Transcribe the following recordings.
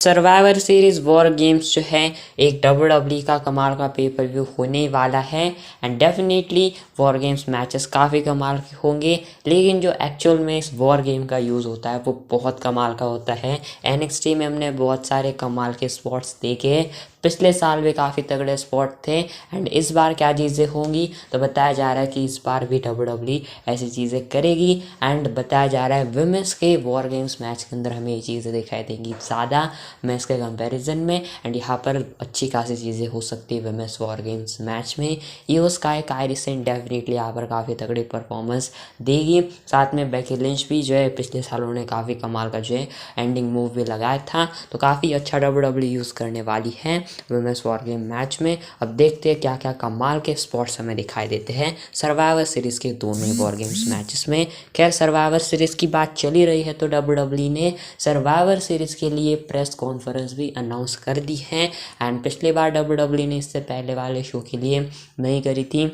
Survivor series war games जो है एक WWE का कमाल का पेपर व्यू होने वाला है and definitely war games matches काफ़ी कमाल के होंगे। लेकिन जो एक्चुअल में इस वॉर गेम का यूज़ होता है वो बहुत कमाल का होता है। NXT में हमने बहुत सारे कमाल के स्पॉट्स देखे हैं, पिछले साल भी काफ़ी तगड़े स्पॉट थे एंड इस बार क्या चीज़ें होंगी तो बताया जा रहा है कि इस बार भी WWE ऐसी चीज़ें करेगी एंड बताया जा रहा है विमेंस के वॉर गेम्स मैच के अंदर हमें ये चीज़ें दिखाई देंगी ज़्यादा मैच के कंपैरिजन में एंड यहाँ पर अच्छी खासी चीज़ें हो सकती है विमेंस वॉर गेम्स मैच में। Iyo Sky Kairi Sen definitely यहाँ पर काफ़ी तगड़ी परफॉर्मेंस देगी। साथ में बेकी लिंच भी जो है पिछले सालों ने काफ़ी कमाल का जो है एंडिंग मूव भी लगाया था, तो काफ़ी अच्छा WWE यूज़ करने वाली है विमेंस वॉर गेम मैच में। अब देखते हैं क्या क्या कमाल के स्पॉट्स हमें दिखाई देते हैं सर्वाइवर सीरीज़ के दोनों वॉर गेम्स मैचेस में। खैर सर्वाइवर सीरीज़ की बात चली रही है तो WWE ने सर्वाइवर सीरीज़ के लिए प्रेस कॉन्फ्रेंस भी अनाउंस कर दी है एंड पिछली बार WWE ने इससे पहले वाले शो के लिए नहीं करी थी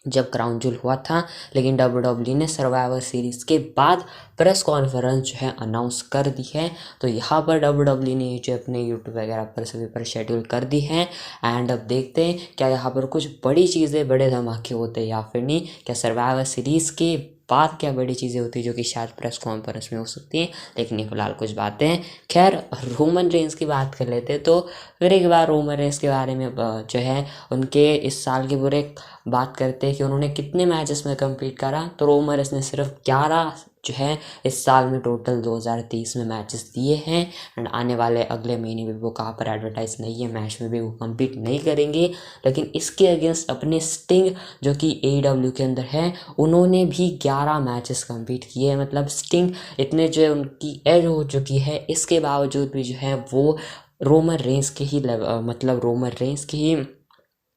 जब क्राउन जूल हुआ था, लेकिन WWE ने सर्वाइवर सीरीज़ के बाद प्रेस कॉन्फ्रेंस जो है अनाउंस कर दी है। तो यहाँ पर WWE ने जो अपने यूट्यूब वगैरह पर सभी पर शेड्यूल कर दी है एंड अब देखते हैं क्या यहाँ पर कुछ बड़ी चीज़ें बड़े धमाके होते हैं या फिर नहीं। क्या सर्वाइवर सीरीज़ के बाद क्या बड़ी चीज़ें होती है जो कि शायद प्रेस कॉन्फ्रेंस में हो सकती हैं, लेकिन ये फिलहाल कुछ बातें हैं। खैर रोमन रेंस की बात कर लेते हैं तो फिर एक बार रोमन रेंस के बारे में जो है उनके इस साल के पूरे बात करते हैं कि उन्होंने कितने मैचेस में कम्पीट करा, तो रोमन रेंस ने सिर्फ 11 जो है इस साल में टोटल 2023 में मैचेस दिए हैं एंड आने वाले अगले महीने में वो कहाँ पर एडवर्टाइज नहीं है मैच में भी वो कम्पीट नहीं करेंगे। लेकिन इसके अगेंस्ट अपने स्टिंग जो कि AEW के अंदर है उन्होंने भी 11 मैचेस कम्पीट किए हैं। मतलब स्टिंग इतने जो है उनकी एज हो चुकी है, इसके बावजूद भी जो है वो रोमन रेंस के ही मतलब रोमन रेंस के ही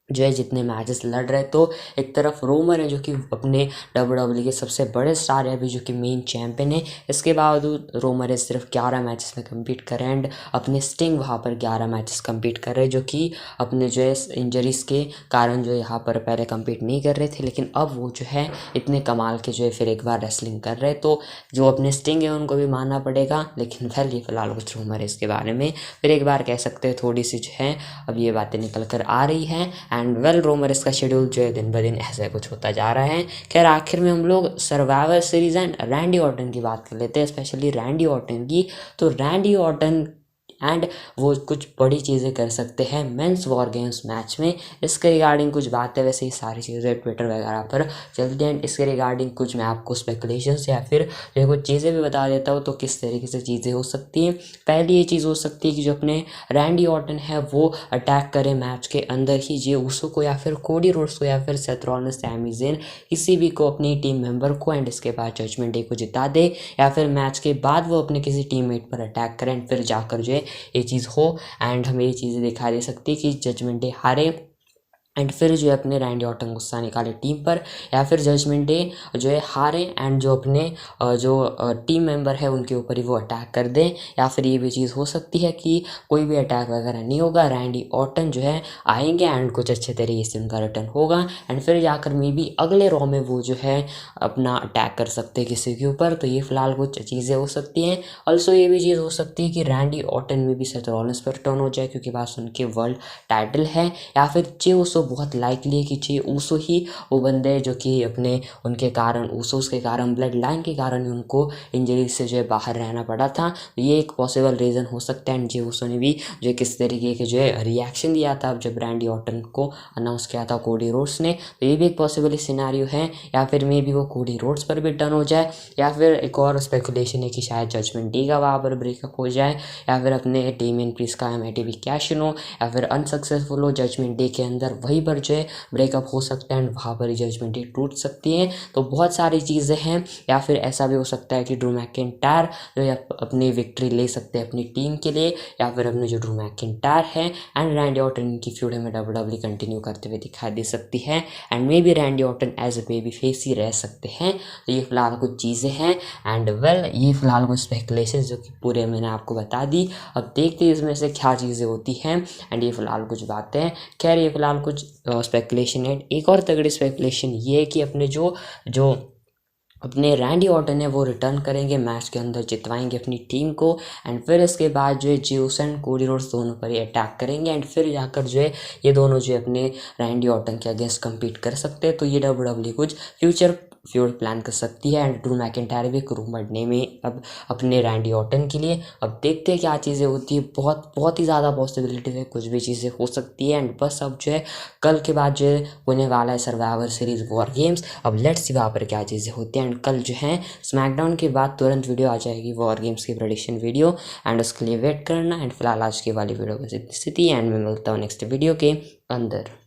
जो है जितने मैचेस लड़ रहे, तो एक तरफ रोमन है जो कि अपने WWE के सबसे बड़े स्टार है अभी जो कि मेन चैंपियन है, इसके बावजूद रोमन है सिर्फ 11 मैचेस में कम्पीट कर रहे हैं एंड अपने स्टिंग वहाँ पर 11 मैचेस कम्पीट कर रहे हैं जो कि अपने जो है इंजरीज के कारण जो यहाँ पर पहले कम्पीट नहीं कर रहे थे, लेकिन अब वो जो है इतने कमाल के जो है फिर एक बार रेसलिंग कर रहे हैं। तो जो अपने स्टिंग है उनको भी मानना पड़ेगा, लेकिन फिर ये फिलहाल कुछ रोमन है इसके बारे में फिर एक बार कह सकते हैं थोड़ी सी जो है अब ये बातें निकल कर आ रही हैं एंड वेल रोमन रेंस का शेड्यूल जो है दिन ब दिन ऐसे कुछ होता जा रहा है। खैर आखिर में हम लोग survivor series and Randy Orton की बात कर लेते हैं, स्पेशली रैंडी ऑर्टन की। तो रैंडी ऑर्टन एंड वो कुछ बड़ी चीज़ें कर सकते हैं मेंस वॉर गेम्स मैच में, इसके रिगार्डिंग कुछ बातें वैसे ही सारी चीज़ें ट्विटर वगैरह पर चलती हैं। इसके रिगार्डिंग कुछ मैं आपको स्पेकुलेशंस या फिर जो कुछ चीज़ें भी बता देता हूँ तो किस तरीके से चीज़ें हो सकती हैं। पहली ये चीज़ हो सकती है कि जो अपने रैंडी ऑर्टन है वो अटैक करे मैच के अंदर ही जे उसो को या फिर कोडी रोड्स को या फिर सेथ रॉलिंस, सैमी ज़ेन किसी भी को अपनी टीम मेंबर को एंड इसके बाद जजमेंट डे को जिता दे, या फिर मैच के बाद वो अपने किसी टीममेट पर अटैक करें एंड फिर जाकर जो है ये चीज़ हो एंड हमें ये चीज़ें दिखाई दे सकती है कि जजमेंट डे हारे एंड फिर जो है अपने रैंडी ऑर्टन गुस्सा निकाले टीम पर, या फिर जजमेंट डे जो है हारे एंड जो अपने जो टीम मेंबर है उनके ऊपर ही वो अटैक कर दें, या फिर ये भी चीज़ हो सकती है कि कोई भी अटैक वगैरह नहीं होगा, रैंडी ऑर्टन जो है आएंगे एंड कुछ अच्छे तरीके से उनका रिटर्न होगा एंड फिर जाकर मे बी अगले रॉ में वो जो है अपना अटैक कर सकते हैं किसी के ऊपर। तो ये फिलहाल कुछ चीज़ें हो सकती हैं। ऑल्सो ये भी चीज़ हो सकती है कि रैंडी ऑर्टन में भी सेथ रॉलिंस पर रिटर्न हो जाए क्योंकि पास उनके वर्ल्ड टाइटल है, या फिर जे उसो बहुत लाइकली है कि जे ऊसो ही वो बंदे जो कि अपने उनके कारण ऊसोस के कारण ब्लड लाइन के कारण उनको इंजरी से जो है बाहर रहना पड़ा था। ये एक पॉसिबल रीज़न हो सकता है एंड जे ऊसो ने भी जो किस तरीके के जो है रिएक्शन दिया था जब रैंडी ऑर्टन को अनाउंस किया था कोडी रोड्स ने, तो ये भी एक पॉसिबल सिनेरियो है। या फिर मे भी वो कोडी रोड्स पर भी टर्न हो जाए, या फिर एक और स्पेकुलेशन है कि शायद जजमेंट डे का वहाँ पर ब्रेकअप हो जाए, या फिर अपने डेमियन प्रीस्ट का एमआईटीवी कैश हो, या फिर अनसक्सेसफुल हो जजमेंट डे के अंदर वहीं पर जो है ब्रेकअप हो सकता है एंड वहाँ पर ही जजमेंट डे टूट सकती है। तो बहुत सारी चीज़ें हैं, या फिर ऐसा भी हो सकता है कि ड्रू मैकिंटायर जो है अपनी विक्ट्री ले सकते हैं अपनी टीम के लिए, या फिर अपने जो ड्रू मैकिंटायर है एंड रैंडी ऑर्टन की फ्यूड में WWE कंटिन्यू करते हुए दिखाई दे सकती है and maybe Randy Orton as a baby face ही रह सकते हैं। तो ये फिलहाल कुछ चीज़ें हैं एंड वेल ये फिलहाल कुछ स्पेकुलेशन जो कि पूरे मैंने आपको बता दी। अब देखते हैं इसमें से क्या चीज़ें होती हैं एंड ये फिलहाल कुछ बातें हैं। खैर ये फिलहाल कुछ स्पेकुलेशन है। एक और तगड़ी स्पेकुलेशन ये है कि अपने जो अपने रैंडी ऑर्टन है वो रिटर्न करेंगे, मैच के अंदर जितवाएंगे अपनी टीम को। एंड फिर इसके बाद जो है ज्यूस एंड कोडी रोड्स दोनों पर ही अटैक करेंगे एंड फिर जाकर जो है ये दोनों जो है अपने रैंडी ऑर्टन के अगेंस्ट कम्पीट कर सकते हैं। तो ये WWE कुछ फ्यूचर फ्यूड प्लान कर सकती है एंड ड्रू मैकिंटायर भी क्रू बढ़ने में अब अपने रैंडी ऑर्टन के लिए। अब देखते हैं क्या चीज़ें होती है, बहुत ही ज़्यादा पॉसिबिलिटी है, कुछ भी चीज़ें हो सकती है। एंड बस अब जो है कल के बाद जो है होने वाला है सर्वाइवर सीरीज़ वॉर गेम्स। अब लेट्स सी वहाँ पर क्या चीज़ें होती हैं। एंड कल जो है स्मैकडाउन के बाद तुरंत वीडियो आ जाएगी वॉर गेम्स की प्रेडिक्शन वीडियो, एंड उसके लिए वेट करना। एंड फिलहाल आज की वाली वीडियो की स्थिति एंड मैं मिलता हूँ नेक्स्ट वीडियो के अंदर।